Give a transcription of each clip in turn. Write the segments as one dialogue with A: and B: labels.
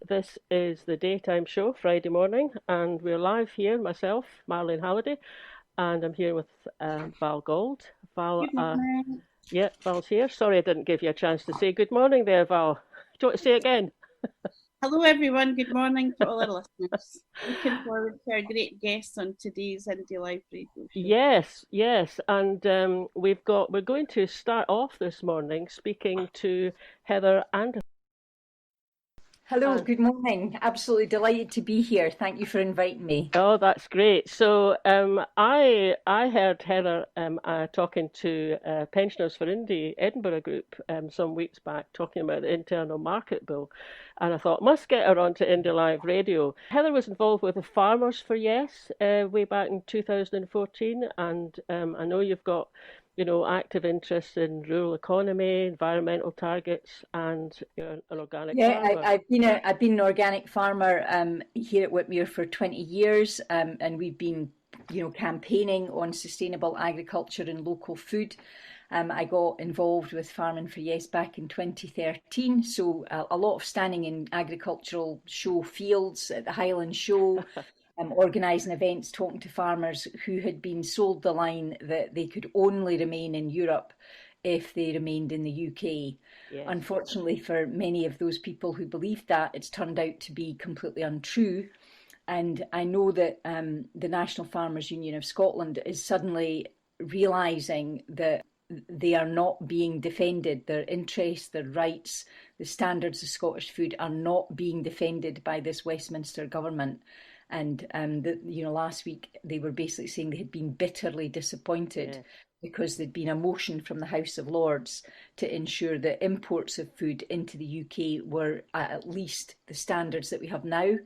A: This is the Daytime Show, Friday morning, and we're live here, myself, Marlene Halliday, and I'm here with Val Gold. Val,
B: Good morning.
A: yeah, Val's here. Sorry I didn't give you a chance to say good morning there, Val. Do you want to say it again?
B: Hello, everyone. Good morning to all our listeners. Looking forward to our great guests on today's Indie Live radio show.
A: Yes, and we're going to start off this morning speaking to Heather Anderson.
C: Hello, good morning. Absolutely delighted to be here. Thank you for inviting me.
A: Oh, that's great. So I heard Heather talking to Pensioners for Edinburgh Group some weeks back talking about the internal market bill, and I thought must get her onto Indie Live Radio. Heather was involved with the Farmers for Yes way back in 2014, and I know you've got active interest in rural economy, environmental targets, and you're an organic farmer.
C: I've been an organic farmer here at Whitmuir for 20 years, and we've been campaigning on sustainable agriculture and local food. I got involved with Farming for Yes back in 2013, so a lot of standing in agricultural show fields at the Highland Show. Organising events, talking to farmers who had been sold the line that they could only remain in Europe if they remained in the UK.
A: Yes.
C: Unfortunately, for many of those people who believed that, it's turned out to be completely untrue. And I know that the National Farmers Union of Scotland is suddenly realising that they are not being defended. Their interests, their rights, the standards of Scottish food are not being defended by this Westminster government. And last week they were basically saying they had been bitterly disappointed because there'd been a motion from the House of Lords to ensure that imports of food into the UK were at least the standards that we have now,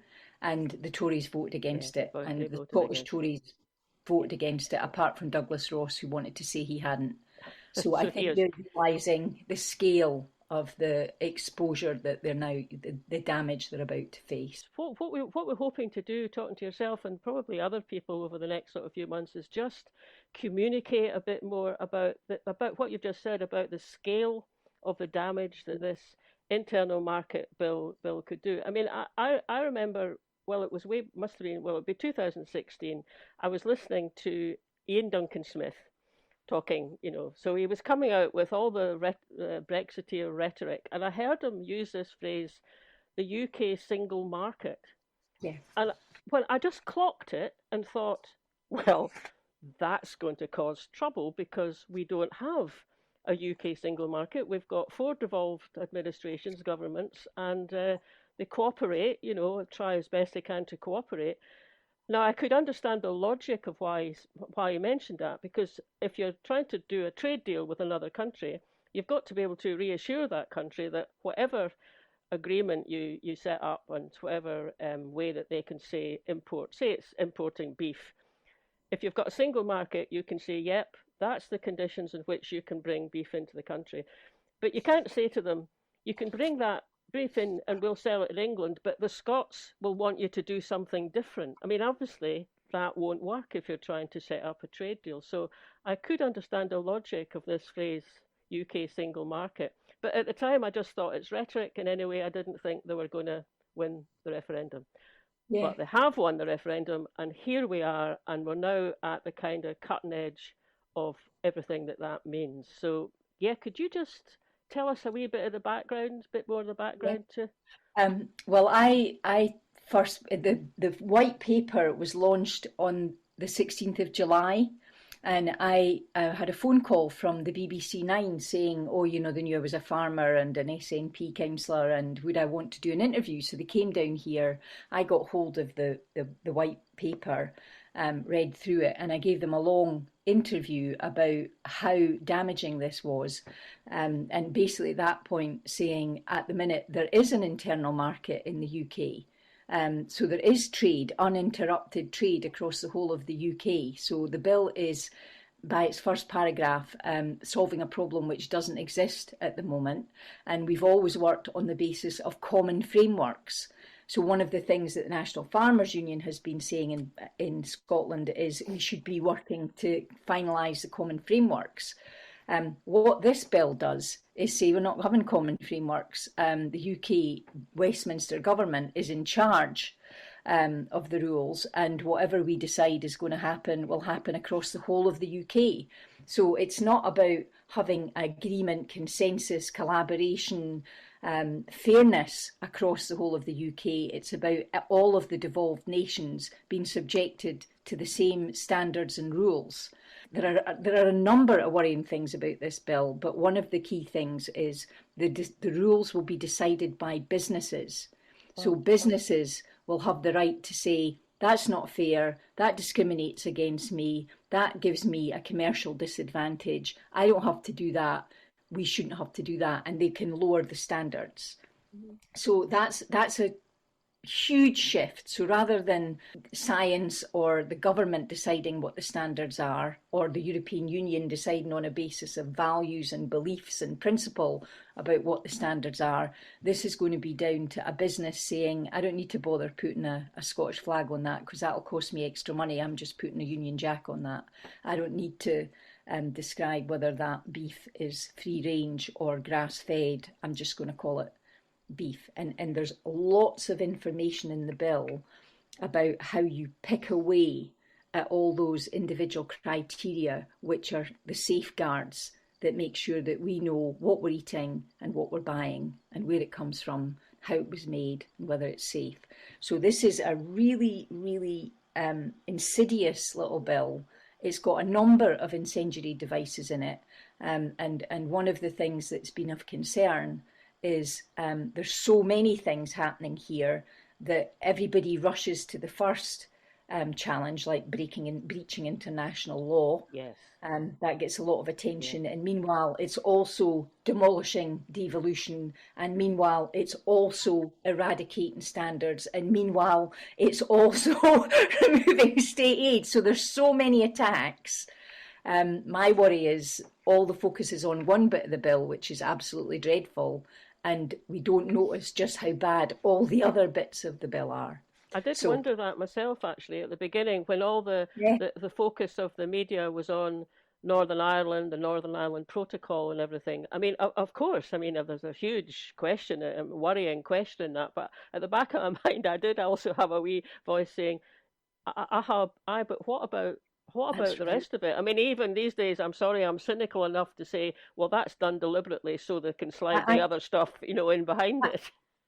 C: and the Tories voted against it, and the Scottish Tories voted against it, apart from Douglas Ross, who wanted to say he hadn't. So I think they're realising the scale of the exposure that they're now, the damage they're about to face.
A: What we're hoping to do, talking to yourself and probably other people over the next sort of few months, is just communicate a bit more about what you've just said about the scale of the damage that this internal market bill could do. I mean, I remember, well, it would be 2016. I was listening to Ian Duncan Smith talking, so he was coming out with all the Brexiteer rhetoric, and I heard him use this phrase, the UK single market.
C: Yeah.
A: And when I just clocked it and thought, well, that's going to cause trouble because we don't have a UK single market. We've got 4 devolved administrations, governments, and they cooperate, try as best they can to cooperate. Now, I could understand the logic of why he mentioned that, because if you're trying to do a trade deal with another country, you've got to be able to reassure that country that whatever agreement you set up and whatever way that they can say it's importing beef. If you've got a single market, you can say, yep, that's the conditions in which you can bring beef into the country. But you can't say to them, you can bring that beef in and we'll sell it in England, but the Scots will want you to do something different. I mean, obviously, that won't work if you're trying to set up a trade deal. So I could understand the logic of this phrase, UK single market. But at the time, I just thought it's rhetoric, and anyway, I didn't think they were going to win the referendum. Yeah. But they have won the referendum, and here we are, and we're now at the kind of cutting edge of everything that means. So, yeah, could you just tell us a wee bit of the background, a bit more of the background too?
C: Well, I first, the white paper was launched on the 16th of July, and I had a phone call from the BBC Nine saying, they knew I was a farmer and an SNP councillor, and would I want to do an interview? So they came down here. I got hold of the white paper, read through it, and I gave them a long interview about how damaging this was, and basically at that point saying, at the minute there is an internal market in the UK. So there is trade, uninterrupted trade across the whole of the UK. So the bill is, by its first paragraph, solving a problem which doesn't exist at the moment. And we've always worked on the basis of common frameworks. So one of the things that the National Farmers Union has been saying in Scotland is we should be working to finalise the common frameworks. What this bill does is say we're not having common frameworks. The UK Westminster government is in charge of the rules, and whatever we decide is going to happen will happen across the whole of the UK. So it's not about having agreement, consensus, collaboration, fairness across the whole of the UK. It's about all of the devolved nations being subjected to the same standards and rules. There are a number of worrying things about this bill, but one of the key things is the rules will be decided by businesses. So businesses will have the right to say, that's not fair, that discriminates against me, that gives me a commercial disadvantage, I don't have to do that, we shouldn't have to do that, and they can lower the standards. So that's a huge shift. So rather than science or the government deciding what the standards are, or the European Union deciding on a basis of values and beliefs and principle about what the standards are, this is going to be down to a business saying, I don't need to bother putting a Scottish flag on that because that'll cost me extra money. I'm just putting a Union Jack on that. I don't need to describe whether that beef is free range or grass fed. I'm just going to call it beef. And there's lots of information in the bill about how you pick away at all those individual criteria, which are the safeguards that make sure that we know what we're eating and what we're buying and where it comes from, how it was made and whether it's safe. So this is a really, really insidious little bill. It's got a number of incendiary devices in it. And one of the things that's been of concern is there's so many things happening here that everybody rushes to the first challenge, like breaching international law.
A: Yes.
C: That gets a lot of attention. And meanwhile, it's also demolishing devolution. And meanwhile, it's also eradicating standards. And meanwhile, it's also removing state aid. So there's so many attacks. My worry is all the focus is on one bit of the bill, which is absolutely dreadful. And we don't notice just how bad all the other bits of the bill are.
A: I did wonder that myself, actually, at the beginning, when all the focus of the media was on Northern Ireland, the Northern Ireland Protocol and everything. I mean, of course, I mean, there's a huge question, a worrying question in that, but at the back of my mind, I did also have a wee voice saying, but what about the rest of it? I mean, even these days, I'm sorry, I'm cynical enough to say, well, that's done deliberately so they can slide the other stuff, in behind it.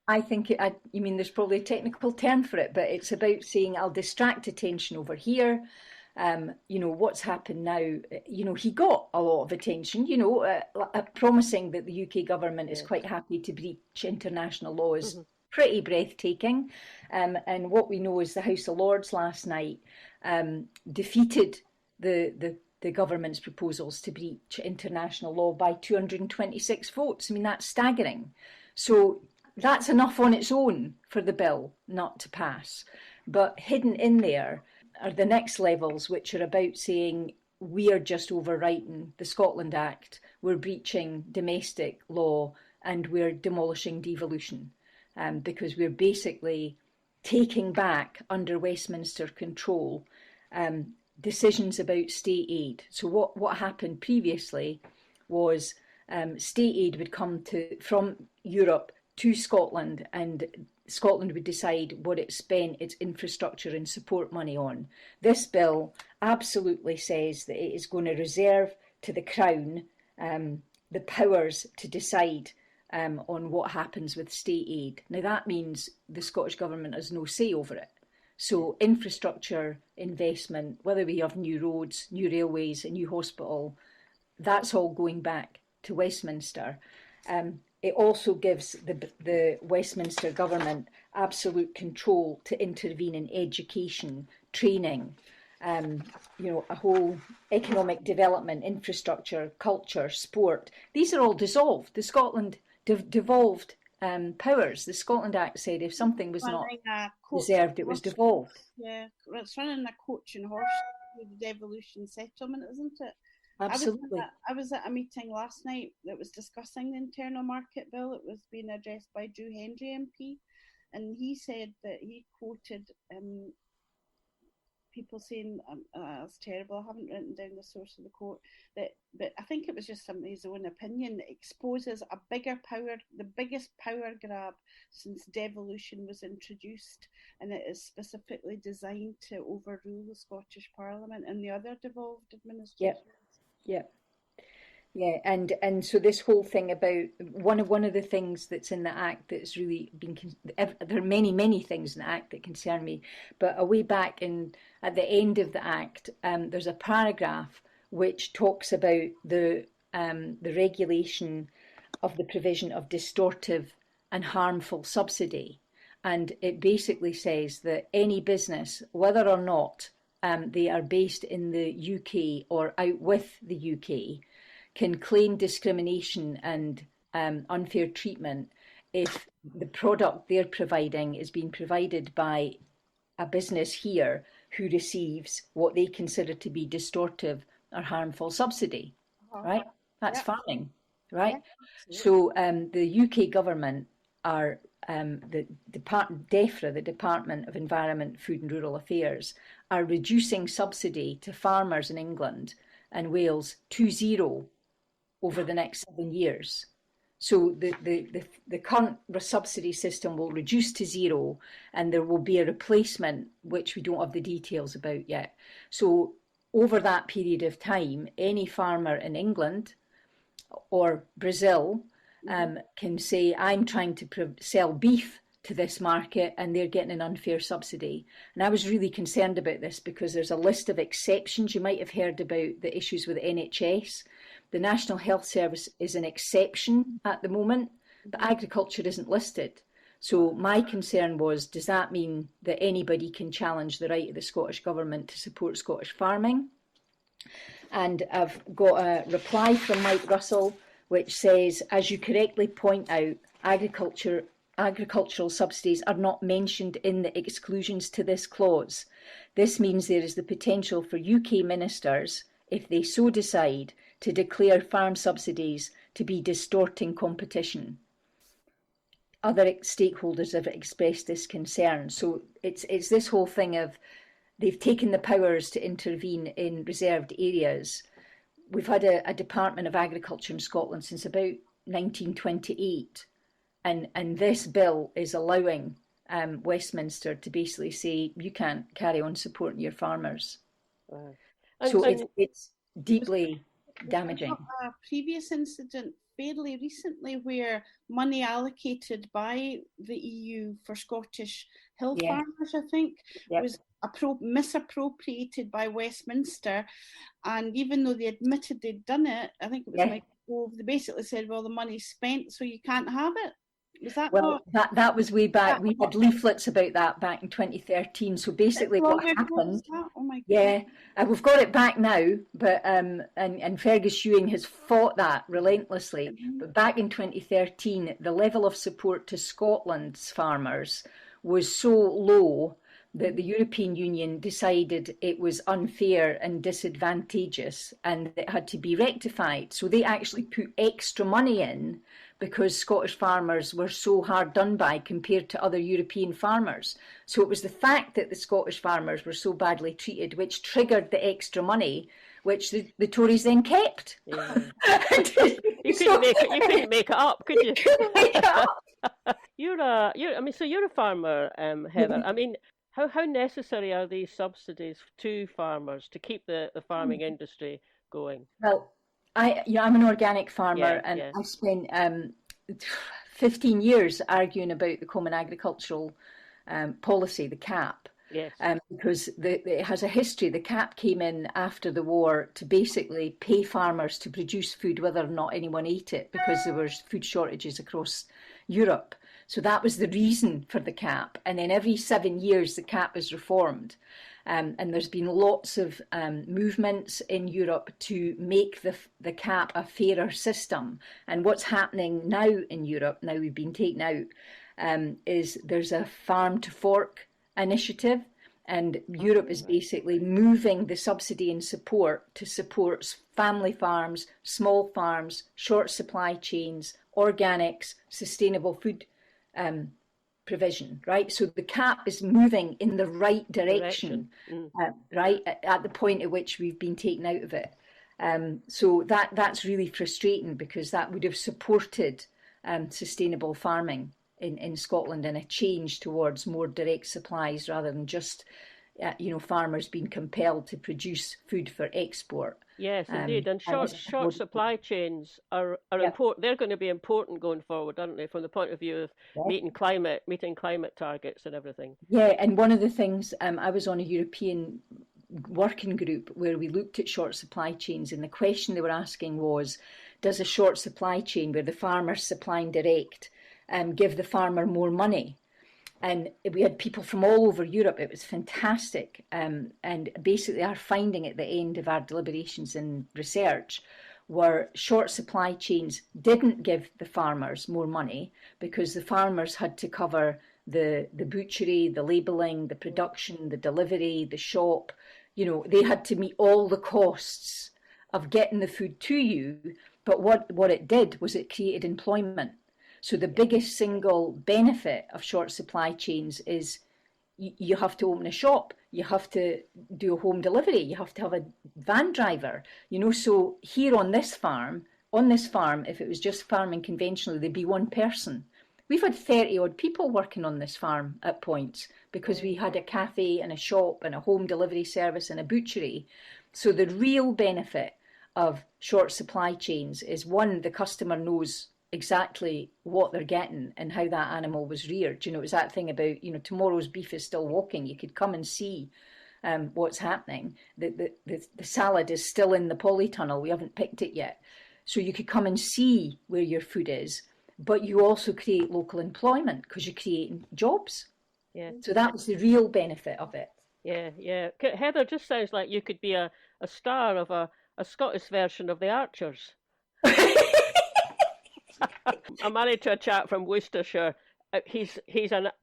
C: I think, there's probably a technical term for it, but it's about saying, I'll distract attention over here. What's happened now, he got a lot of attention, promising that the UK government is quite happy to breach international law is pretty breathtaking. And what we know is the House of Lords last night defeated the government's proposals to breach international law by 226 votes. I mean, that's staggering. So that's enough on its own for the bill not to pass. But hidden in there are the next levels, which are about saying we are just overwriting the Scotland Act, we're breaching domestic law, and we're demolishing devolution, because we're basically taking back under Westminster control decisions about state aid. So what happened previously was state aid would come from Europe to Scotland, and Scotland would decide what it spent its infrastructure and support money on. This bill absolutely says that it is going to reserve to the Crown the powers to decide on what happens with state aid. Now that means the Scottish Government has no say over it. So infrastructure investment, whether we have new roads, new railways, a new hospital, that's all going back to Westminster. It also gives the Westminster government absolute control to intervene in education, training, a whole economic development, infrastructure, culture, sport. These are all dissolved. The Scotland devolved powers. The Scotland Act said if something was not reserved, it was devolved.
B: Yeah, it's running a coach and horse through the devolution settlement, isn't it?
C: Absolutely.
B: I was at a meeting last night that was discussing the internal market bill. It was being addressed by Drew Hendry MP, and he said that he quoted people saying it's terrible. I haven't written down the source of the quote. But I think it was just somebody's own opinion. It exposes a bigger power, the biggest power grab since devolution was introduced, and it is specifically designed to overrule the Scottish Parliament and the other devolved administrations.
C: Yeah. Yeah, and so this whole thing about one of the things that's in the Act that's really been, there are many things in the Act that concern me, but a way back at the end of the Act, there's a paragraph which talks about the regulation of the provision of distortive and harmful subsidy, and it basically says that any business, whether or not they are based in the UK or out with the UK, can claim discrimination and unfair treatment if the product they're providing is being provided by a business here who receives what they consider to be distortive or harmful subsidy, right? That's farming, right? So the UK government are the DEFRA, the Department of Environment, Food and Rural Affairs, are reducing subsidy to farmers in England and Wales to zero over the next 7 years. So the current subsidy system will reduce to zero, and there will be a replacement, which we don't have the details about yet. So over that period of time, any farmer in England or Brazil can say, I'm trying to sell beef to this market and they're getting an unfair subsidy. And I was really concerned about this because there's a list of exceptions. You might have heard about the issues with the NHS. The National Health Service is an exception at the moment, but agriculture isn't listed. So my concern was, does that mean that anybody can challenge the right of the Scottish Government to support Scottish farming? And I've got a reply from Mike Russell, which says, as you correctly point out, agricultural subsidies are not mentioned in the exclusions to this clause. This means there is the potential for UK ministers, if they so decide, to declare farm subsidies to be distorting competition. Other stakeholders have expressed this concern. So it's this whole thing of they've taken the powers to intervene in reserved areas. We've had a Department of Agriculture in Scotland since about 1928, and this bill is allowing Westminster to basically say you can't carry on supporting your farmers.
A: Wow.
C: So it's deeply damaging.
B: A previous incident fairly recently where money allocated by the EU for Scottish hill farmers, I think, was misappropriated by Westminster, and even though they admitted they'd done it, I think it was Michael Gove, they basically said, well, the money's spent, so you can't have it. Was that
C: that was way back. We had leaflets about that back in 2013. So basically what happened, we've got it back now, but and Fergus Ewing has fought that relentlessly. But back in 2013, the level of support to Scotland's farmers was so low that the European Union decided it was unfair and disadvantageous and it had to be rectified. So they actually put extra money in because Scottish farmers were so hard done by compared to other European farmers. So it was the fact that the Scottish farmers were so badly treated which triggered the extra money, which the Tories then kept.
A: Yeah. You couldn't make it up, could you?
C: Make it up.
A: You're a farmer, Heather. I mean, how necessary are these subsidies to farmers to keep the farming industry going?
C: Well, I'm an organic farmer, and I spent 15 years arguing about the Common Agricultural Policy, the CAP.
A: Yes.
C: Because it has a history. The CAP came in after the war to basically pay farmers to produce food whether or not anyone ate it, because there were food shortages across Europe. So that was the reason for the CAP. And then every 7 years, the CAP is reformed. And there's been lots of movements in Europe to make the CAP a fairer system. And what's happening now in Europe, now we've been taken out, is there's a farm to fork initiative, and Europe is basically moving the subsidy and support to support family farms, small farms, short supply chains, organics, sustainable food provision, right? So the CAP is moving in the right direction, right, at the point at which we've been taken out of it. So that's really frustrating, because that would have supported sustainable farming in Scotland, and a change towards more direct supplies rather than just farmers being compelled to produce food for export.
A: Yes, indeed. And short supply chains are important. They're going to be important going forward, aren't they, from the point of view of meeting climate targets and everything.
C: Yeah, and one of the things, I was on a European working group where we looked at short supply chains, and the question they were asking was, does a short supply chain where the farmer's supplying direct give the farmer more money? And we had people from all over Europe. It was fantastic. And basically our finding at the end of our deliberations and research were short supply chains didn't give the farmers more money, because the farmers had to cover the butchery, the labelling, the production, the delivery, the shop. They had to meet all the costs of getting the food to you. But what it did was it created employment. So the biggest single benefit of short supply chains is you have to open a shop, you have to do a home delivery, you have to have a van driver. So here on this farm, if it was just farming conventionally, there'd be one person. We've had 30 odd people working on this farm at points, because we had a cafe and a shop and a home delivery service and a butchery. So the real benefit of short supply chains is, one, the customer knows exactly what they're getting and how that animal was reared. It was that thing about, tomorrow's beef is still walking. You could come and see what's happening. The salad is still in the polytunnel. We haven't picked it yet. So you could come and see where your food is, but you also create local employment because you're creating jobs.
A: Yeah.
C: So that was the real benefit of it.
A: Yeah. Heather, just sounds like you could be a star of a Scottish version of the Archers. I'm married to a chap from Worcestershire. He's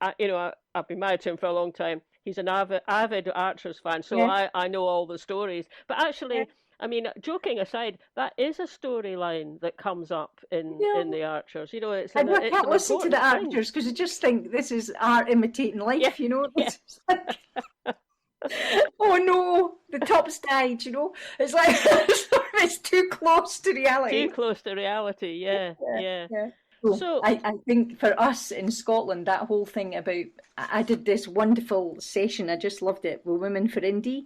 A: I've been married to him for a long time. He's an avid Archers fan, so I know all the stories. But actually, I mean, joking aside, that is a storyline that comes up in the Archers. It's
C: I can't listen to the Archers because I just think this is art imitating life. Oh no, the top's died. It's like it's too close to reality.
A: Too close to reality. Yeah.
C: So I think for us in Scotland, that whole thing about, I did this wonderful session. I just loved it with Women for Indie,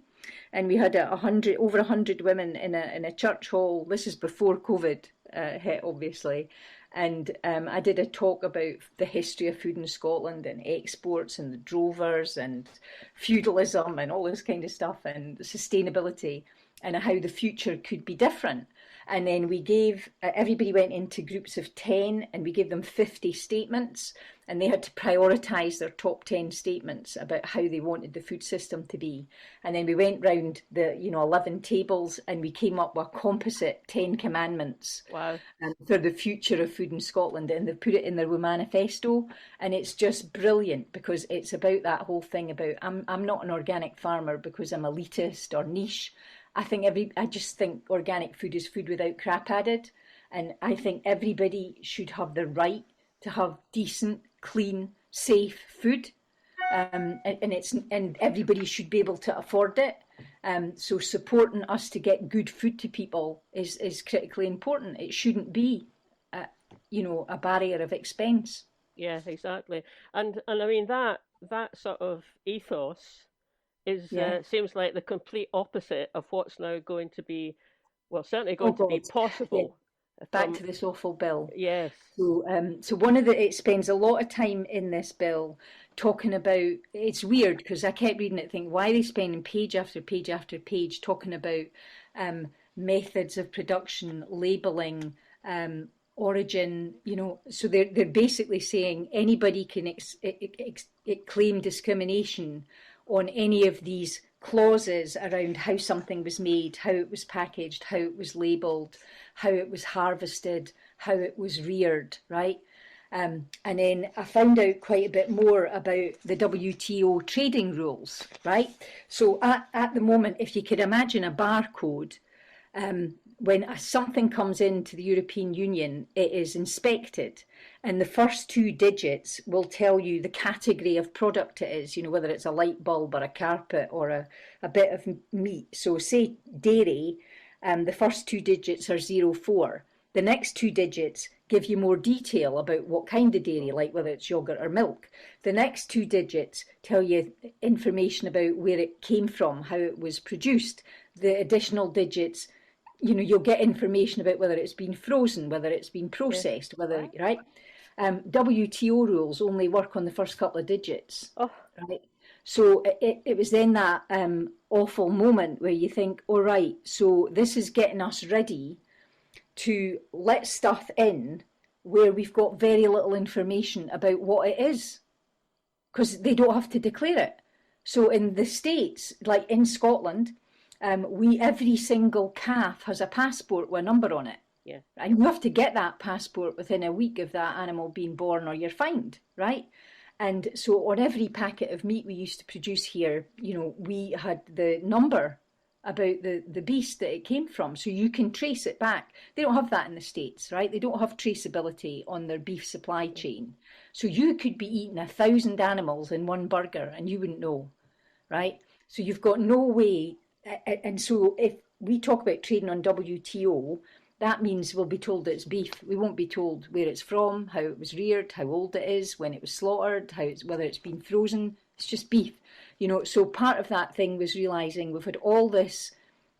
C: and we had over 100 women in a church hall. This is before COVID hit, obviously. And I did a talk about the history of food in Scotland and exports and the drovers and feudalism and all this kind of stuff and sustainability and how the future could be different. And then we gave, everybody went into groups of 10 and we gave them 50 statements, and they had to prioritise their top 10 statements about how they wanted the food system to be. And then we went round the 11 tables and we came up with a composite 10 commandments for the future of food in Scotland, and they put it in their manifesto. And it's just brilliant because it's about that whole thing about I'm not an organic farmer because I'm elitist or niche. I just think organic food is food without crap added, and I think everybody should have the right to have decent, clean, safe food, and everybody should be able to afford it. So supporting us to get good food to people is critically important. It shouldn't be, a barrier of expense.
A: Yeah, exactly. And I mean that sort of ethos seems like the complete opposite of what's now going to be, certainly going to be possible.
C: Yeah. Back to this awful bill.
A: Yes.
C: So it spends a lot of time in this bill talking about, it's weird because I kept reading it thinking, why are they spending page after page after page talking about methods of production, labelling, origin, so they're basically saying anybody can claim discrimination on any of these clauses around how something was made, how it was packaged, how it was labelled, how it was harvested, how it was reared, right? And then I found out quite a bit more about the WTO trading rules, right? So at the moment, if you could imagine a barcode, when something comes into the European Union, it is inspected, and the first two digits will tell you the category of product it is, whether it's a light bulb or a carpet or a bit of meat. So say dairy, the first two digits are 04. The next two digits give you more detail about what kind of dairy, like whether it's yogurt or milk. The next two digits tell you information about where it came from, how it was produced. The additional digits, you'll get information about whether it's been frozen, whether it's been processed, whether, right? WTO rules only work on the first couple of digits, right? So it was then that awful moment where you think, all right, so this is getting us ready to let stuff in where we've got very little information about what it is, because they don't have to declare it. So in the States, like in Scotland, every single calf has a passport with a number on it.
A: Yeah.
C: And you have to get that passport within a week of that animal being born or you're fined, right? And so on every packet of meat we used to produce here, we had the number about the beast that it came from, so you can trace it back. They don't have that in the States, right? They don't have traceability on their beef supply chain. So you could be eating 1,000 animals in one burger and you wouldn't know, right? So you've got no way. And so if we talk about trading on WTO, that means we'll be told it's beef. We won't be told where it's from, how it was reared, how old it is, when it was slaughtered, whether it's been frozen. It's just beef. So part of that thing was realising we've had all this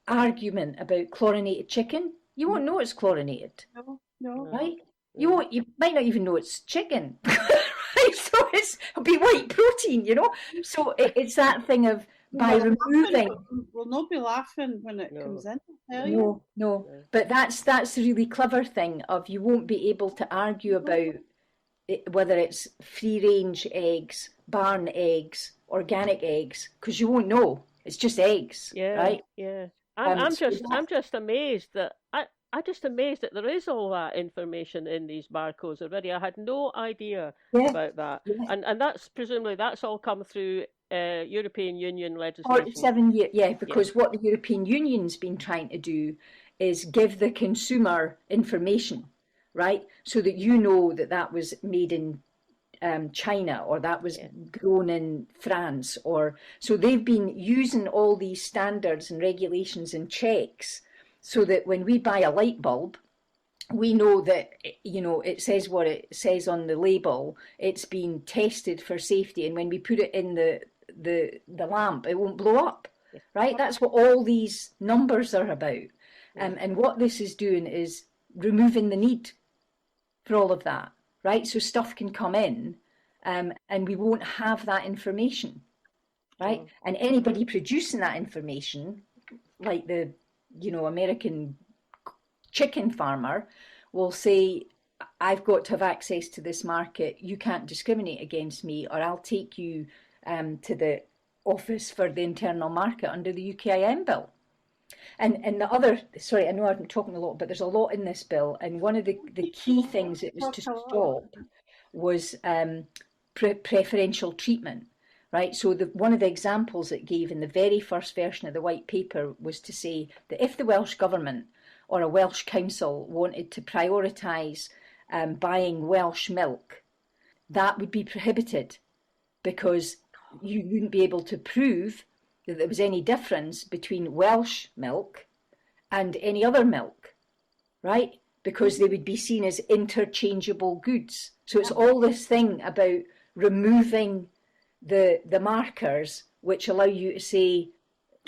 C: argument about chlorinated chicken. You won't know it's chlorinated.
B: No.
C: Right? You might not even know it's chicken. Right? So it'll be white protein, So it's that thing of by removing.
B: We'll not be laughing when it comes in.
C: No. But that's the really clever thing of you won't be able to argue about whether it's free-range eggs, barn eggs, organic eggs, because you won't know. It's just eggs, right?
A: Yeah. I'm just amazed that I'm just amazed that there is all that information in these barcodes already. I had no idea about that, and that's presumably that's all come through European Union legislation.
C: 47 years, because what the European Union's been trying to do is give the consumer information, right? So that that was made in China, or that was grown in France, so they've been using all these standards and regulations and checks so that when we buy a light bulb, we know that it says what it says on the label. It's been tested for safety, and when we put it in the lamp, it won't blow up, right? That's what all these numbers are about. And what this is doing is removing the need for all of that, right? So stuff can come in and we won't have that information, right? And anybody producing that information, like the American chicken farmer, will say, I've got to have access to this market. You can't discriminate against me, or I'll take you to the Office for the Internal Market under the UKIM bill. And the other, sorry, I know I'm talking a lot, but there's a lot in this bill. And one of the key things it was to stop was preferential treatment, right? So one of the examples it gave in the very first version of the white paper was to say that if the Welsh Government or a Welsh council wanted to prioritise buying Welsh milk, that would be prohibited, because you wouldn't be able to prove that there was any difference between Welsh milk and any other milk, right? Because they would be seen as interchangeable goods. So it's all this thing about removing the markers which allow you to say,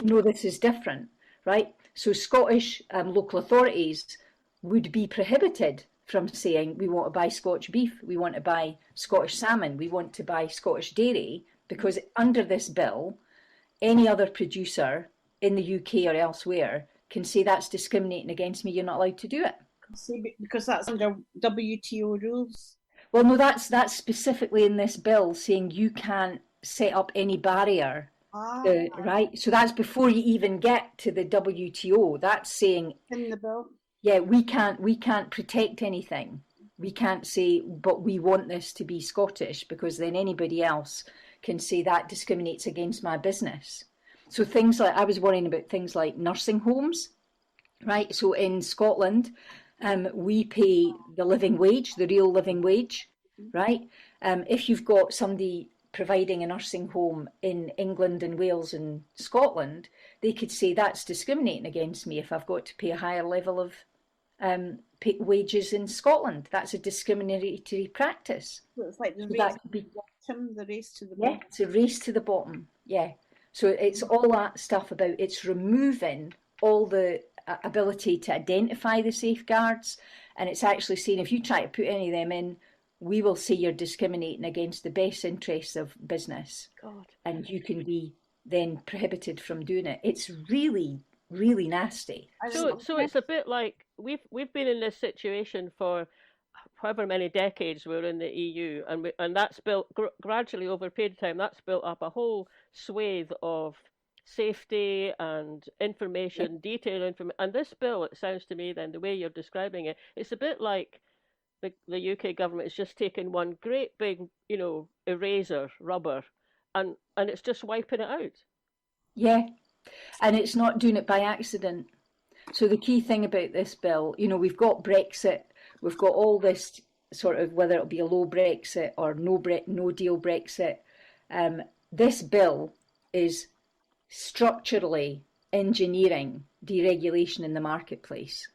C: no, this is different, right? So Scottish local authorities would be prohibited from saying, we want to buy Scotch beef, we want to buy Scottish salmon, we want to buy Scottish dairy, because under this bill, any other producer in the UK or elsewhere can say that's discriminating against me, you're not allowed to do it.
B: Because that's under WTO rules.
C: Well, no, that's specifically in this bill saying you can't set up any barrier, right? So that's before you even get to the WTO. That's saying
B: in the bill.
C: Yeah, we can't protect anything. We can't say, but we want this to be Scottish, because then anybody else can say that discriminates against my business. So things like, I was worrying about things like nursing homes, right? So in Scotland, we pay the living wage, the real living wage, right? If you've got somebody providing a nursing home in England and Wales and Scotland, they could say that's discriminating against me if I've got to pay a higher level of wages in Scotland. That's a discriminatory practice.
B: So it's like the
C: So
B: race
C: that could
B: to
C: be,
B: the bottom, the race to the
C: yeah,
B: bottom.
C: it's a race to the bottom. Yeah. So it's all that stuff about it's removing all the ability to identify the safeguards, and it's actually saying if you try to put any of them in, we will say you're discriminating against the best interests of business.
A: God.
C: And you can be then prohibited from doing it. It's really, really nasty.
A: So it's a bit like we've been in this situation for however many decades we're in the EU, and that's built gradually over a period of time. That's built up a whole swathe of safety and information, detailed information. And this bill, it sounds to me, then the way you're describing it, it's a bit like the UK government is just taking one great big, eraser, rubber, and it's just wiping it out.
C: Yeah, and it's not doing it by accident. So the key thing about this bill, we've got Brexit, we've got all this sort of, whether it'll be a low Brexit or no deal Brexit, this bill is structurally engineering deregulation in the marketplace.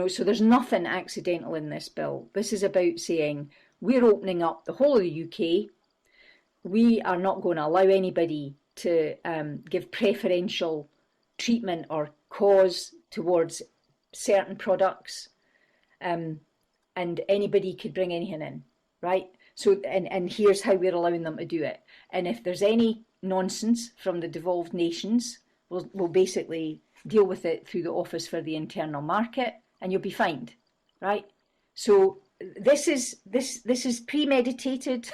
C: So there's nothing accidental in this bill. This is about saying we're opening up the whole of the UK. We are not going to allow anybody to give preferential treatment or cause towards certain products, and anybody could bring anything in, right? So, and here's how we're allowing them to do it. And if there's any nonsense from the devolved nations, we'll basically deal with it through the Office for the Internal Market, and you'll be fined, right? So this is premeditated,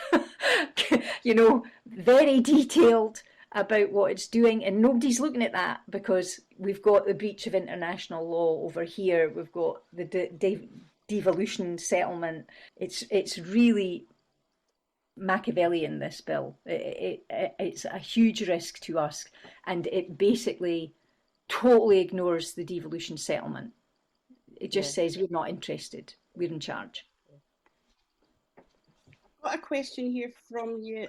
C: very detailed about what it's doing, and nobody's looking at that because we've got the breach of international law over here. We've got the devolution settlement. It's really Machiavellian, this bill. It's a huge risk to us, and it basically totally ignores the devolution settlement. It just says we're not interested, we're in charge.
B: I've got a question here from you,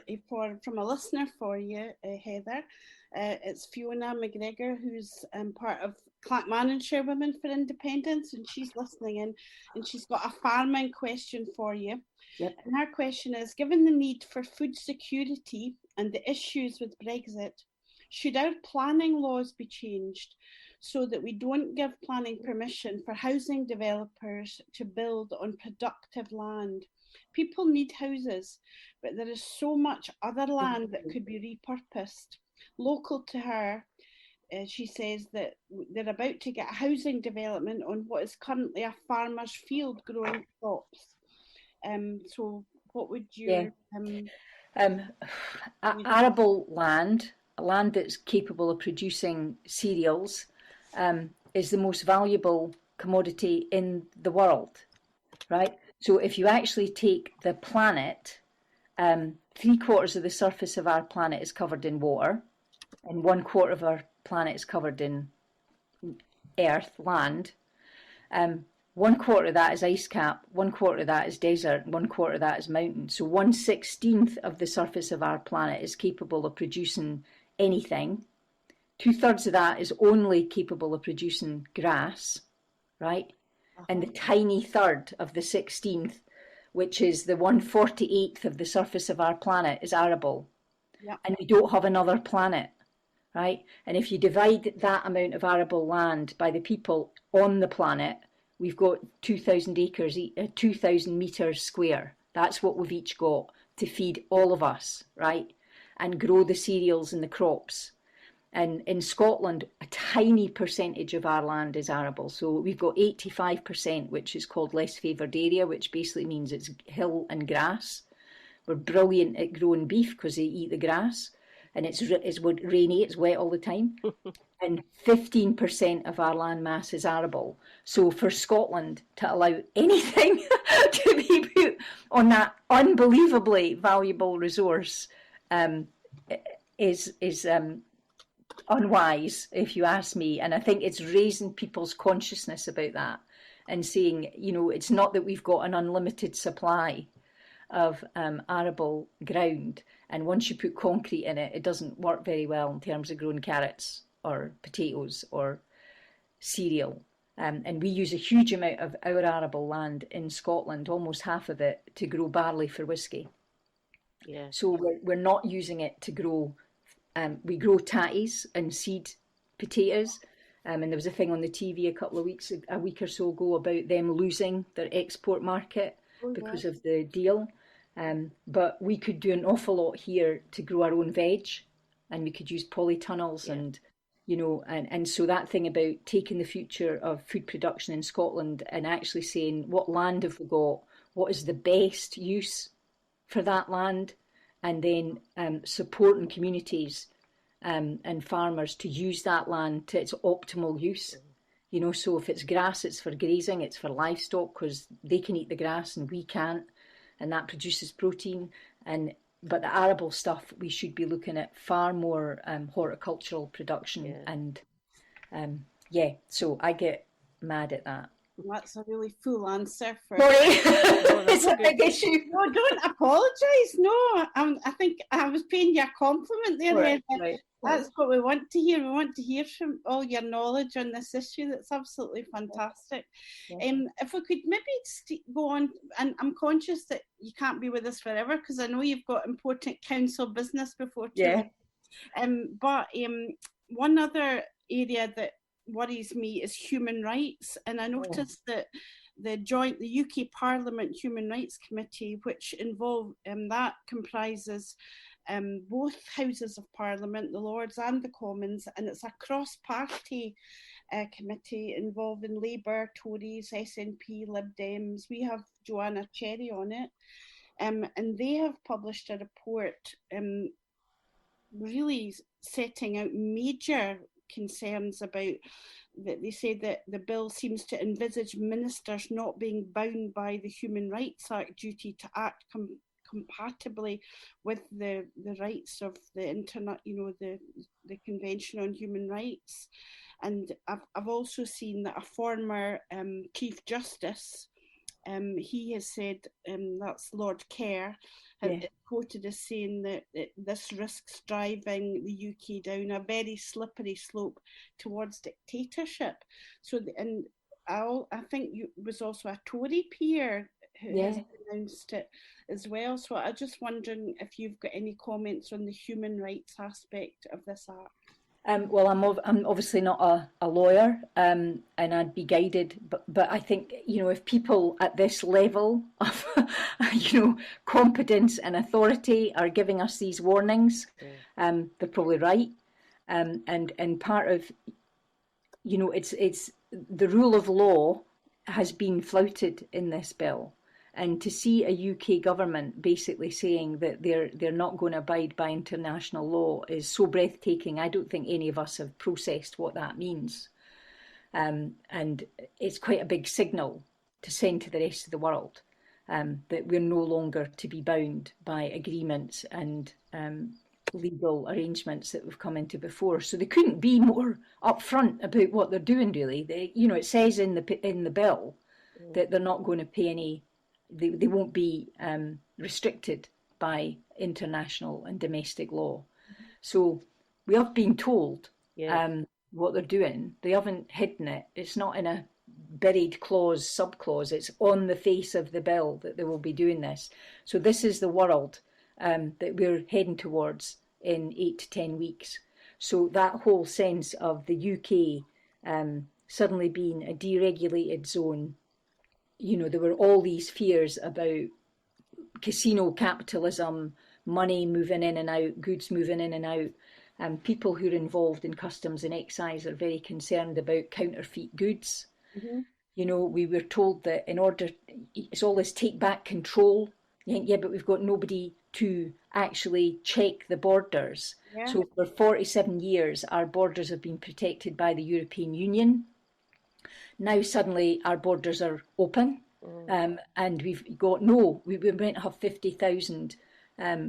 B: from a listener for you, Heather. It's Fiona McGregor, who's part of Clackmannanshire Women for Independence, and she's listening in, and she's got a farming question for you.
C: Yep.
B: And her question is, given the need for food security and the issues with Brexit, should our planning laws be changed so that we don't give planning permission for housing developers to build on productive land? People need houses, but there is so much other land that could be repurposed. Local to her, she says that they're about to get a housing development on what is currently a farmer's field growing crops. So what would you...
C: Arable land, a land that's capable of producing cereals, is the most valuable commodity in the world, right? So if you actually take the planet, 3/4 of the surface of our planet is covered in water, and 1/4 of our planet is covered in earth, land. 1/4 of that is ice cap, 1/4 of that is desert, 1/4 of that is mountain. So 1/16 of the surface of our planet is capable of producing anything. 2/3 of that is only capable of producing grass, right? And the tiny third of the 16th, which is the 1/48th of the surface of our planet, is arable.
B: Yep.
C: And we don't have another planet, right? And if you divide that amount of arable land by the people on the planet, we've got 2,000 acres, 2,000 metres square. That's what we've each got to feed all of us, right? And grow the cereals and the crops. And in Scotland, a tiny percentage of our land is arable. So we've got 85%, which is called less favoured area, which basically means it's hill and grass. We're brilliant at growing beef because they eat the grass. And it's rainy, it's wet all the time. And 15% of our land mass is arable. So for Scotland to allow anything to be put on that unbelievably valuable resource is unwise, if you ask me. And I think it's raising people's consciousness about that and saying, you know, it's not that we've got an unlimited supply of arable ground, and once you put concrete in it, it doesn't work very well in terms of growing carrots or potatoes or cereal. And we use a huge amount of our arable land in Scotland, almost half of it, to grow barley for whiskey.
A: Yeah.
C: So we're not using it to grow. We grow tatties and seed potatoes. And there was a thing on the TV a week or so ago about them losing their export market because of the deal. But we could do an awful lot here to grow our own veg, and we could use polytunnels and, you know, and so that thing about taking the future of food production in Scotland and actually saying, what land have we got? What is the best use for that land? And then supporting communities and farmers to use that land to its optimal use. You know, so if it's grass, it's for grazing, it's for livestock because they can eat the grass and we can't, and that produces protein. But the arable stuff, we should be looking at far more horticultural production. And so I get mad at that.
B: That's a really full answer for.
C: Sorry, it's a big issue.
B: No, don't apologise. No, I think I was paying you a compliment there.
C: Right.
B: That's what we want to hear. We want to hear from all your knowledge on this issue. That's absolutely fantastic. If we could maybe go on, and I'm conscious that you can't be with us forever because I know you've got important council business before too. But one other area that worries me is human rights, and I noticed that the UK Parliament Human Rights Committee, which that comprises both houses of Parliament, the Lords and the Commons, and it's a cross-party committee involving Labour, Tories, SNP, Lib Dems. We have Joanna Cherry on it, and they have published a report really setting out major concerns about that. They say that the bill seems to envisage ministers not being bound by the Human Rights Act duty to act compatibly with the rights of the internet, you know, the Convention on Human Rights. And I've also seen that a former Chief Justice, he has said, that's Lord Kerr, quoted as saying that this risks driving the UK down a very slippery slope towards dictatorship. So, and I think you was also a Tory peer who has announced it as well. So I'm just wondering if you've got any comments on the human rights aspect of this act.
C: Well, I'm obviously not a lawyer, and I'd be guided, but I think, you know, if people at this level of, you know, competence and authority are giving us these warnings, they're probably right. And part of, you know, it's the rule of law has been flouted in this bill. And to see a UK government basically saying that they're not going to abide by international law is so breathtaking. I don't think any of us have processed what that means. And it's quite a big signal to send to the rest of the world that we're no longer to be bound by agreements and legal arrangements that we've come into before. So they couldn't be more upfront about what they're doing, really. You know, it says in the bill that they're not going to pay any. They won't be restricted by international and domestic law. So we have been told what they're doing. They haven't hidden it. It's not in a buried clause, subclause. It's on the face of the bill that they will be doing this. So this is the world that we're heading towards in 8 to 10 weeks. So that whole sense of the UK suddenly being a deregulated zone. You know, there were all these fears about casino capitalism, money moving in and out, goods moving in and out. And people who are involved in customs and excise are very concerned about counterfeit goods. Mm-hmm. You know, we were told that in order, it's all this take back control. Yeah, but we've got nobody to actually check the borders. Yeah. So for 47 years, our borders have been protected by the European Union. Now suddenly our borders are open, and we've got we might have 50,000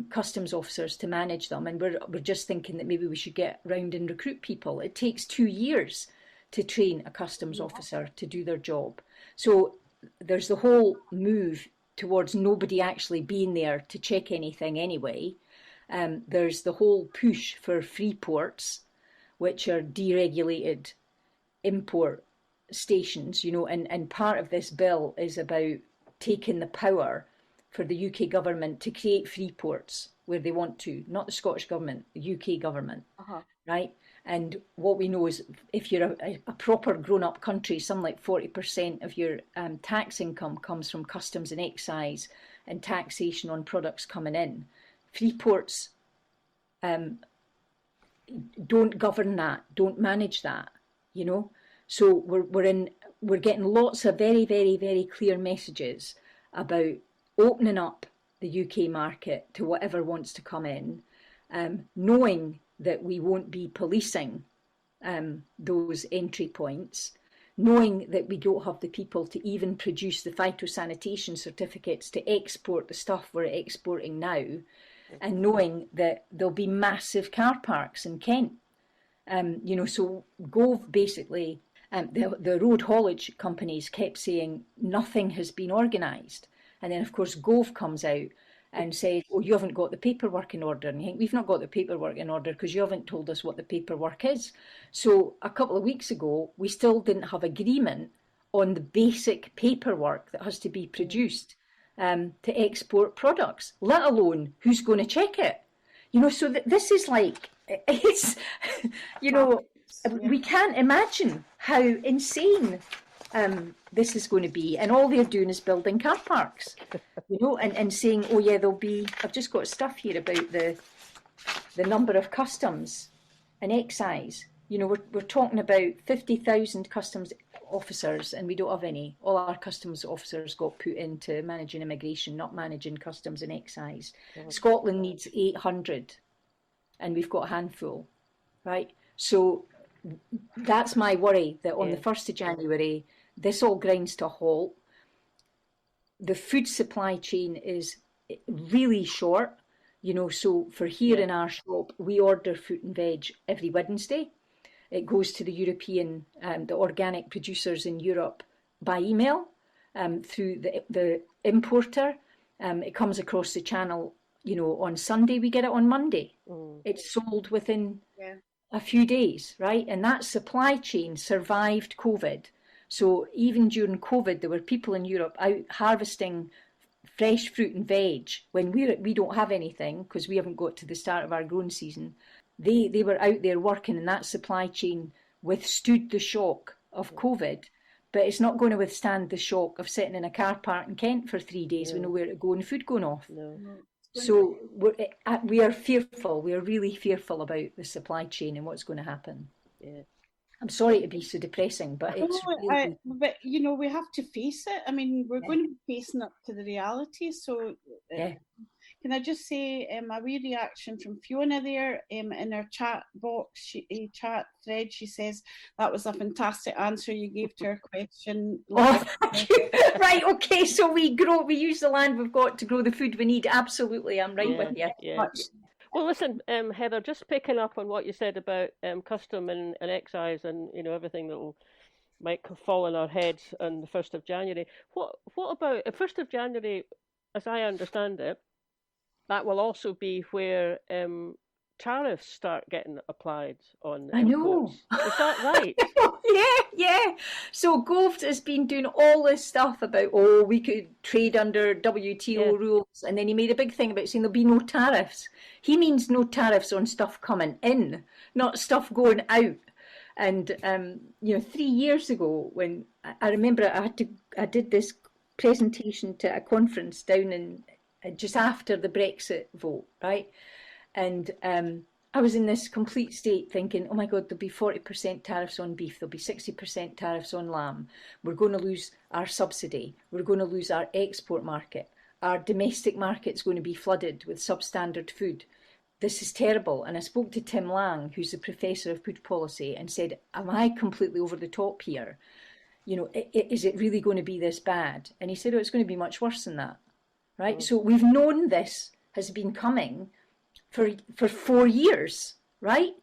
C: customs officers to manage them, and we're just thinking that maybe we should get round and recruit people. It takes 2 years to train a customs officer to do their job. So there's the whole move towards nobody actually being there to check anything anyway. There's the whole push for free ports, which are deregulated import stations, you know, and part of this bill is about taking the power for the UK government to create free ports where they want to, not the Scottish government, the UK government, right? And what we know is if you're a proper grown-up country, something like 40% of your tax income comes from customs and excise and taxation on products coming in. Free ports don't govern that, don't manage that, you know? So we're getting lots of very, very, very clear messages about opening up the UK market to whatever wants to come in, knowing that we won't be policing those entry points, knowing that we don't have the people to even produce the phytosanitation certificates to export the stuff we're exporting now, and knowing that there'll be massive car parks in Kent. You know, so Gove basically, the road haulage companies kept saying nothing has been organised. And then, of course, Gove comes out and says, oh, you haven't got the paperwork in order. And you think, we've not got the paperwork in order because you haven't told us what the paperwork is. So a couple of weeks ago, we still didn't have agreement on the basic paperwork that has to be produced to export products, let alone who's going to check it. You know, so this is like, it's, you know, we can't imagine how insane this is going to be, and all they're doing is building car parks, you know, and saying, oh yeah, there'll be, I've just got stuff here about the number of customs and excise. You know, we're talking about 50,000 customs officers, and we don't have any. All our customs officers got put into managing immigration, not managing customs and excise. Scotland needs 800, and we've got a handful, right? So that's my worry, that on the 1st of January, this all grinds to a halt. The food supply chain is really short, you know, so for here in our shop, we order fruit and veg every Wednesday. It goes to the European, the organic producers in Europe by email through the importer. It comes across the channel, you know, on Sunday, we get it on Monday. It's sold within a few days, right? And that supply chain survived COVID. So even during COVID, there were people in Europe out harvesting fresh fruit and veg when we don't have anything because we haven't got to the start of our growing season. They were out there working, and that supply chain withstood the shock of COVID, but it's not going to withstand the shock of sitting in a car park in Kent for 3 days with nowhere to go and food going off. So we are fearful. We are really fearful about the supply chain and what's going to happen. I'm sorry to be so depressing, but it's really...
B: but you know, we have to face it. I mean, we're going to be facing up to the reality. So can I just say a wee reaction from Fiona there in her chat box, chat thread. She says that was a fantastic answer you gave to her question.
C: Oh, thank you. Right, okay, so we use the land we've got to grow the food we need. Absolutely, I'm right with you.
A: Well, listen, Heather, just picking up on what you said about custom and excise and, you know, everything that might fall on our heads on the 1st of January. What about 1st of January, as I understand it, that will also be where tariffs start getting applied on
C: I know.
A: Is that right?
C: Yeah. So Gove has been doing all this stuff about, we could trade under WTO rules, and then he made a big thing about saying there'll be no tariffs. He means no tariffs on stuff coming in, not stuff going out. And, 3 years ago, when I remember I did this presentation to a conference down in just after the Brexit vote, right? And I was in this complete state thinking, oh my God, there'll be 40% tariffs on beef, there'll be 60% tariffs on lamb. We're going to lose our subsidy. We're going to lose our export market. Our domestic market's going to be flooded with substandard food. This is terrible. And I spoke to Tim Lang, who's the Professor of Food Policy, and said, am I completely over the top here? You know, is it really going to be this bad? And he said, it's going to be much worse than that, right? So we've known this has been coming for 4 years, right?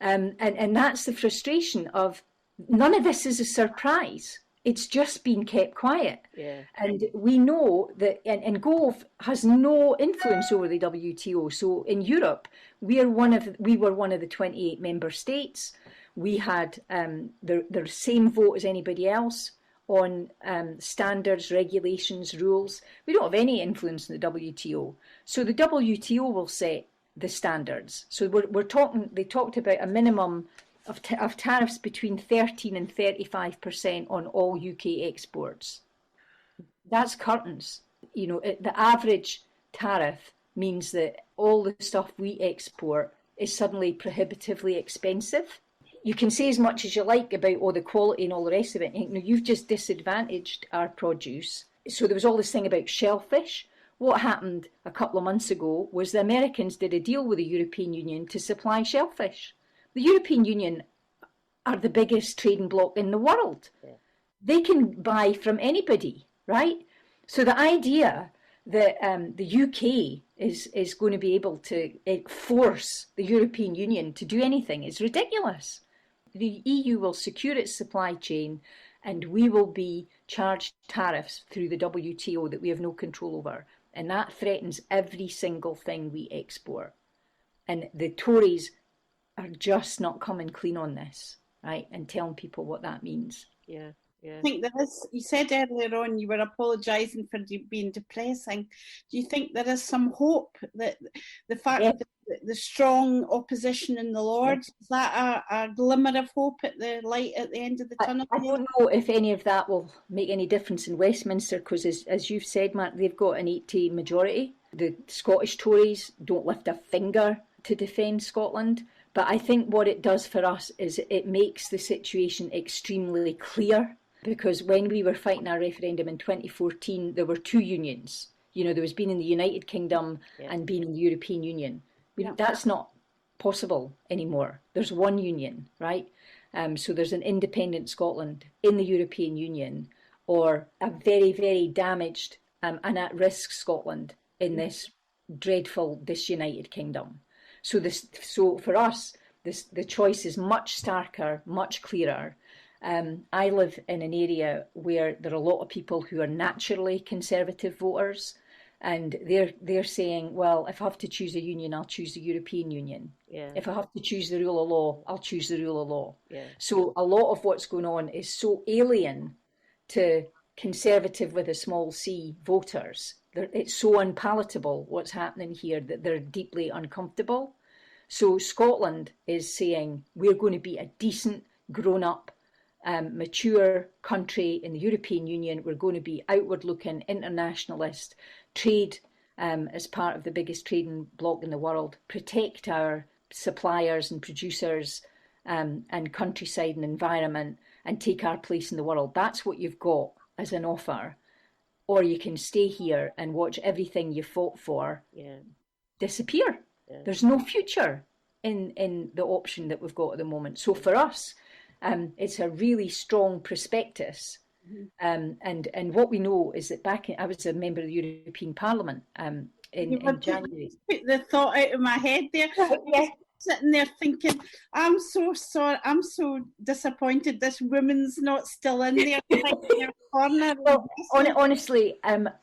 C: And that's the frustration of none of this is a surprise. It's just been kept quiet.
A: Yeah.
C: And we know that, and Gove has no influence over the WTO. So in Europe, we were one of the 28 member states. We had the same vote as anybody else on standards, regulations, rules. We don't have any influence in the WTO. So the WTO will set the standards. So we're talking, they talked about a minimum of tariffs between 13 and 35% on all UK exports. That's curtains. You know, the average tariff means that all the stuff we export is suddenly prohibitively expensive. You can say as much as you like about the quality and all the rest of it. You know, you've just disadvantaged our produce. So there was all this thing about shellfish. What happened a couple of months ago was the Americans did a deal with the European Union to supply shellfish. The European Union are the biggest trading bloc in the world. Yeah. They can buy from anybody, right? So the idea that the UK is going to be able to force the European Union to do anything is ridiculous. The EU will secure its supply chain and we will be charged tariffs through the WTO that we have no control over. And that threatens every single thing we export. And the Tories are just not coming clean on this, right? And telling people what that means.
A: Yeah. Yeah.
B: I think there is, you said earlier on you were apologising for being depressing. Do you think there is some hope that the fact that the strong opposition in the Lords, is that a glimmer of hope at the light at the end of the tunnel?
C: I don't know if any of that will make any difference in Westminster because, as you've said, Mark, they've got an 80 majority. The Scottish Tories don't lift a finger to defend Scotland. But I think what it does for us is it makes the situation extremely clear. Because when we were fighting our referendum in 2014, there were two unions. You know, there was being in the United Kingdom and being in the European Union. That's not possible anymore. There's one union, right? So there's an independent Scotland in the European Union or a very, very damaged and at-risk Scotland in this dreadful disunited kingdom. So for us, the choice is much starker, much clearer. I live in an area where there are a lot of people who are naturally conservative voters, and they're saying, well, if I have to choose a union, I'll choose the European Union. Yeah. If I have to choose the rule of law, I'll choose the rule of law. Yeah. So a lot of what's going on is so alien to conservative with a small c voters. It's so unpalatable what's happening here that they're deeply uncomfortable. So Scotland is saying we're going to be a decent, grown-up, mature country in the European Union. We're going to be outward-looking, internationalist, trade as part of the biggest trading bloc in the world, protect our suppliers and producers and countryside and environment, and take our place in the world. That's what you've got as an offer. Or you can stay here and watch everything you fought for disappear. Yeah. There's no future in the option that we've got at the moment. So for us, it's a really strong prospectus. Mm-hmm. And what we know is that I was a member of the European Parliament in January.
B: Put the thought out of my head there. Yeah. Sitting there thinking, I'm so sorry, I'm so disappointed this woman's not still in there. In her corner.
C: Well, honestly,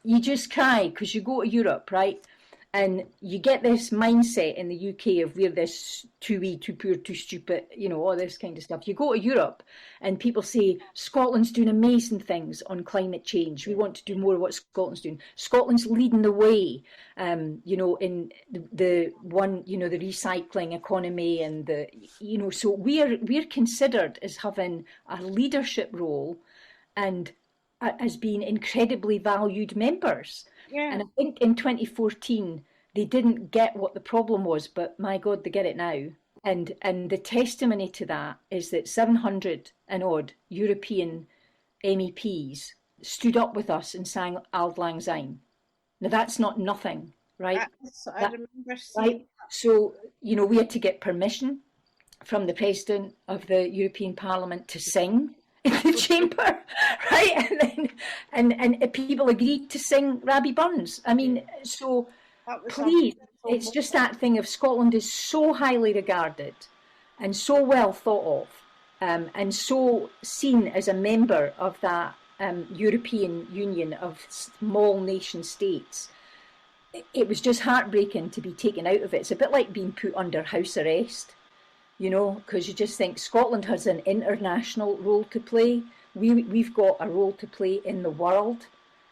C: you just cry because you go to Europe, right? And you get this mindset in the UK of we're this too wee, too poor, too stupid, you know, all this kind of stuff. You go to Europe and people say, Scotland's doing amazing things on climate change. We want to do more of what Scotland's doing. Scotland's leading the way, you know, in the recycling economy and so we're considered as having a leadership role and as being incredibly valued members. Yeah. And I think in 2014, they didn't get what the problem was, but my God, they get it now. And the testimony to that is that 700 and odd European MEPs stood up with us and sang Auld Lang Syne. Now, that's not nothing, right?
B: I remember seeing.
C: Right? So, you know, we had to get permission from the President of the European Parliament to sing in the chamber, right? And people agreed to sing Rabbie Burns. I mean, so
B: That was
C: Please, it's just that thing of Scotland is so highly regarded and so well thought of, and so seen as a member of that European Union of small nation states. It was just heartbreaking to be taken out of it. It's a bit like being put under house arrest, you know, because you just think Scotland has an international role to play. We've got a role to play in the world,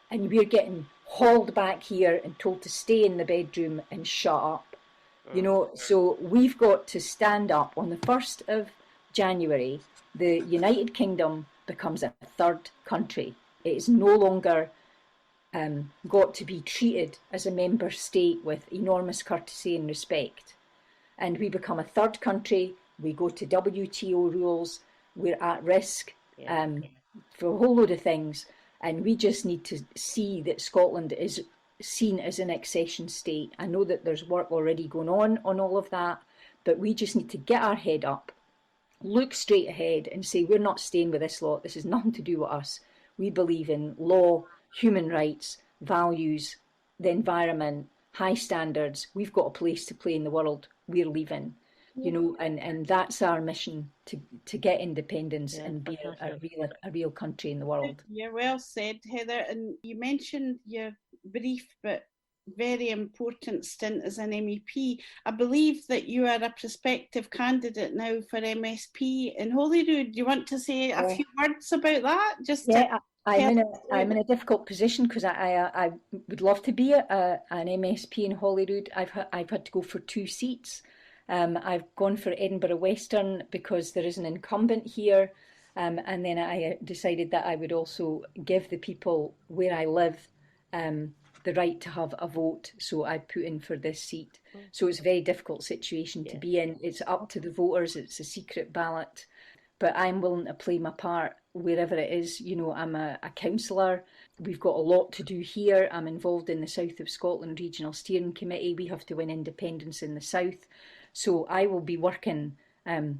C: and we're getting hauled back here and told to stay in the bedroom and shut up. You know, so we've got to stand up. On the 1st of January, the United Kingdom becomes a third country. It is no longer got to be treated as a member state with enormous courtesy and respect. And we become a third country, we go to WTO rules, we're at risk for a whole load of things. And we just need to see that Scotland is seen as an accession state. I know that there's work already going on all of that, but we just need to get our head up, look straight ahead and say, we're not staying with this lot. This has nothing to do with us. We believe in law, human rights, values, the environment, high standards. We've got a place to play in the world. We're leaving, you know, and that's our mission, to get independence and be a real country in the world.
B: Yeah, well said, Heather. And you mentioned your brief but very important stint as an MEP. I believe that you are a prospective candidate now for MSP in Holyrood. Do you want to say a few words about that? I'm
C: in a difficult position because I would love to be an MSP in Holyrood. I've had to go for 2 seats. I've gone for Edinburgh Western because there is an incumbent here, and then I decided that I would also give the people where I live the right to have a vote, so I put in for this seat. So it's a very difficult situation to be in. It's up to the voters, it's a secret ballot, but I'm willing to play my part wherever it is. You know, I'm a councillor. We've got a lot to do here. I'm involved in the South of Scotland Regional Steering Committee. We have to win independence in the South. So I will be working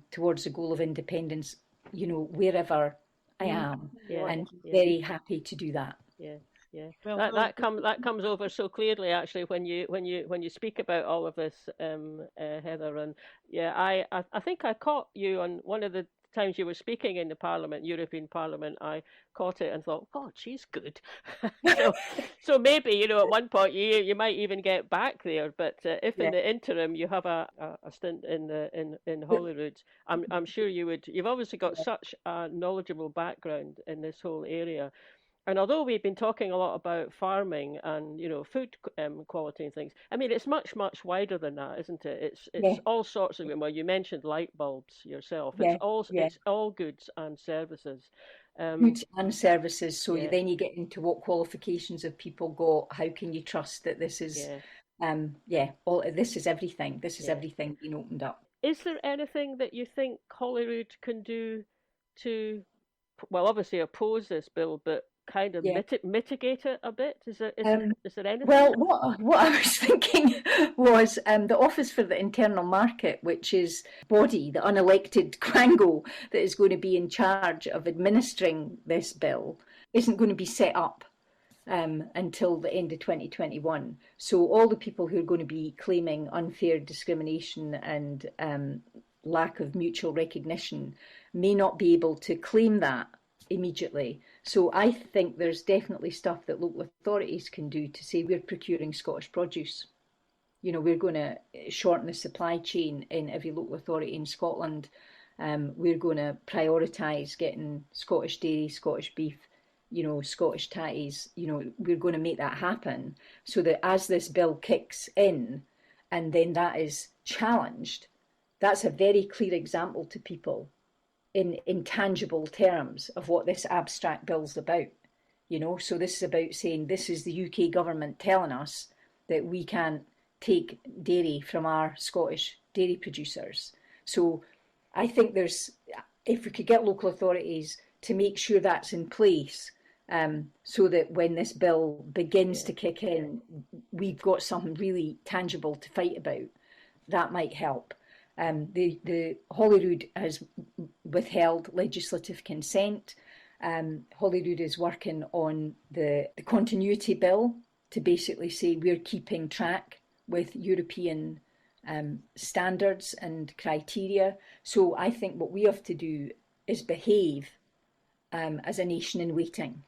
C: towards the goal of independence, you know, wherever I am, and very happy to do that.
A: Yeah, well, that comes over so clearly actually when you speak about all of this, Heather. And I think I caught you on one of the times you were speaking in the Parliament, European Parliament. I caught it and thought, God, she's good. so maybe, you know, at one point you might even get back there. But if in the interim you have a stint in Holyrood, I'm sure you would. You've obviously got such a knowledgeable background in this whole area. And although we've been talking a lot about farming and, you know, food quality and things, I mean, it's much, much wider than that, isn't it? It's all sorts of, well, you mentioned light bulbs yourself. It's all goods and services.
C: Goods and services. So then you get into what qualifications have people got? How can you trust that this is, this is everything. This is everything being opened up.
A: Is there anything that you think Holyrood can do to, well, obviously oppose this bill, but kind of mitigate it a bit? Is there anything?
C: Well, what I was thinking was the Office for the Internal Market, which is body, the unelected quango that is going to be in charge of administering this bill, isn't going to be set up until the end of 2021. So all the people who are going to be claiming unfair discrimination and lack of mutual recognition may not be able to claim that immediately. So I think there's definitely stuff that local authorities can do to say we're procuring Scottish produce. You know, we're going to shorten the supply chain in every local authority in Scotland. We're going to prioritise getting Scottish dairy, Scottish beef, you know, Scottish tatties. You know, we're going to make that happen so that as this bill kicks in and then that is challenged, that's a very clear example to people in tangible terms of what this abstract bill's about, you know. So this is about saying this is the UK government telling us that we can't take dairy from our Scottish dairy producers. So I think if we could get local authorities to make sure that's in place, so that when this bill begins to kick in, we've got something really tangible to fight about, that might help. The Holyrood has withheld legislative consent. Holyrood is working on the continuity bill to basically say we're keeping track with European standards and criteria. So I think what we have to do is behave as a nation in waiting.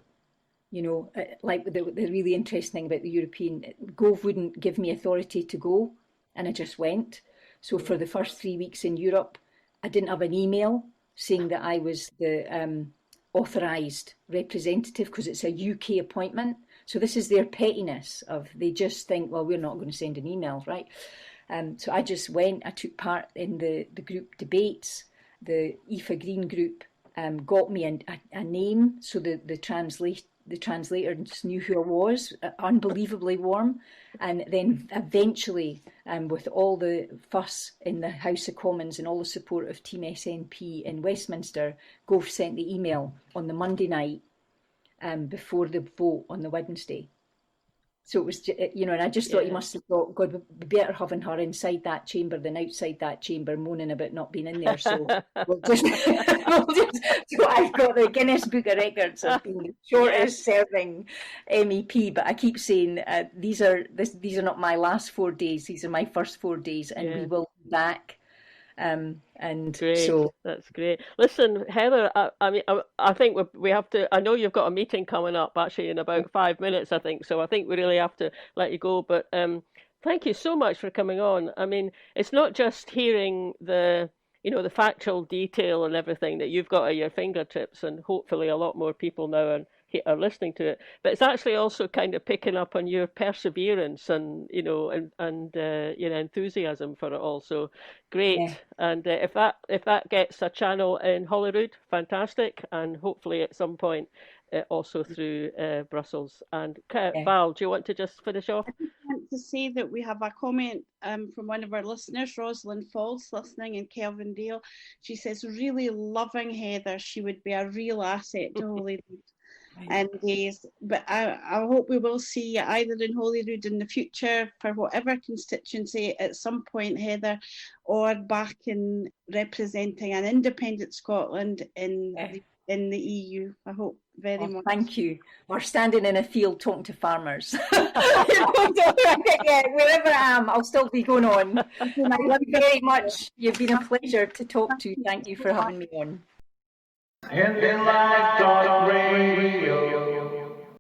C: You know, like the really interesting thing about the European, Gove wouldn't give me authority to go, and I just went. So for the first 3 weeks in Europe, I didn't have an email saying that I was the authorised representative, because it's a UK appointment. So this is their pettiness of, they just think, well, we're not going to send an email, right? So I just went, I took part in the group debates. The Aoife Green group got me a name, so the translators knew who I was, unbelievably warm. And then eventually, with all the fuss in the House of Commons and all the support of Team SNP in Westminster, Gove sent the email on the Monday night before the vote on the Wednesday. So it was, you know, and I just thought he must have thought, God, we'd be better having her inside that chamber than outside that chamber moaning about not being in there. So so I've got the Guinness Book of Records of being the shortest serving MEP. But I keep saying these are not my last 4 days. These are my first 4 days, and we will be back. And
A: great.
C: So
A: that's great. Listen, Heather, I think we have to. I know you've got a meeting coming up actually in about 5 minutes, I think. So I think we really have to let you go. But thank you so much for coming on. I mean, it's not just hearing the factual detail and everything that you've got at your fingertips, and hopefully a lot more people now are listening to it, but it's actually also kind of picking up on your perseverance and enthusiasm for it all. So great. Yeah. And if that gets a channel in Holyrood, fantastic, and hopefully at some point also through Brussels. And Val, do you want to just finish off?
B: I just want to say that we have a comment from one of our listeners, Rosalind Falls, listening in Kelvindale. She says, really loving Heather. She would be a real asset to Holyrood. And but I hope we will see you either in Holyrood in the future for whatever constituency at some point, Heather, or back in representing an independent Scotland in the EU. I hope very much.
C: Thank you. Or standing in a field talking to farmers. Yeah, wherever I am, I'll still be going on. I love you very much. You've been a pleasure to talk to. Thank you for having me on.